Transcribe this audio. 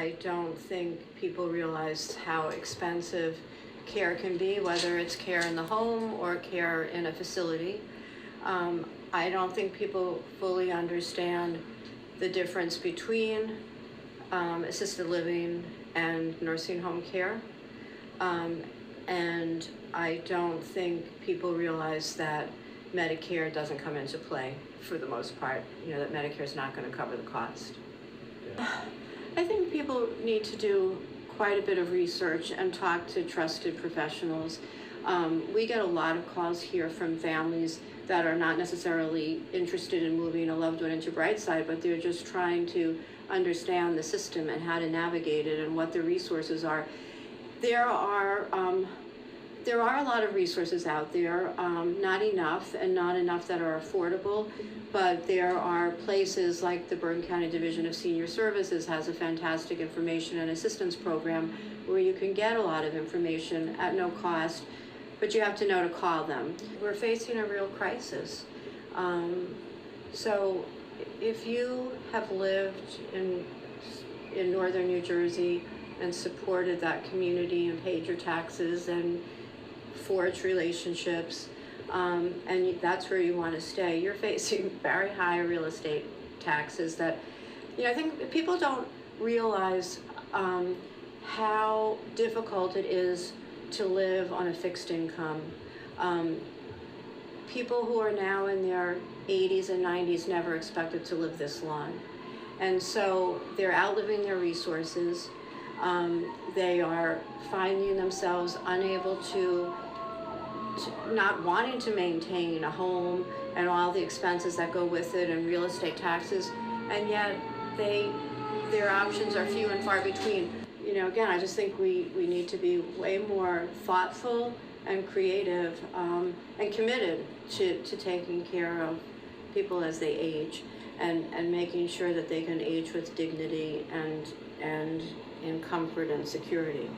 I don't think people realize how expensive care can be, whether it's care in the home or care in a facility. I don't think people fully understand the difference between assisted living and nursing home care. And I don't think people realize that Medicare doesn't come into play for the most part, that Medicare is not going to cover the cost. Yeah. I think people need to do quite a bit of research and talk to trusted professionals. We get a lot of calls here from families that are not necessarily interested in moving a loved one into Bright Side, but they're just trying to understand the system and how to navigate it and what the resources are. There are a lot of resources out there, not enough, and not enough that are affordable, but there are places like the Bergen County Division of Senior Services has a fantastic information and assistance program where you can get a lot of information at no cost, but you have to know to call them. We're facing a real crisis. So if you have lived in northern New Jersey and supported that community and paid your taxes and forged relationships, and that's where you want to stay, you're facing very high real estate taxes that, I think people don't realize how difficult it is to live on a fixed income. People who are now in their 80s and 90s never expected to live this long. And so they're outliving their resources. They are finding themselves unable to not wanting to maintain a home and all the expenses that go with it and real estate taxes, and yet their options are few and far between. Again, I just think we need to be way more thoughtful and creative and committed to taking care of people as they age and making sure that they can age with dignity and in comfort and security.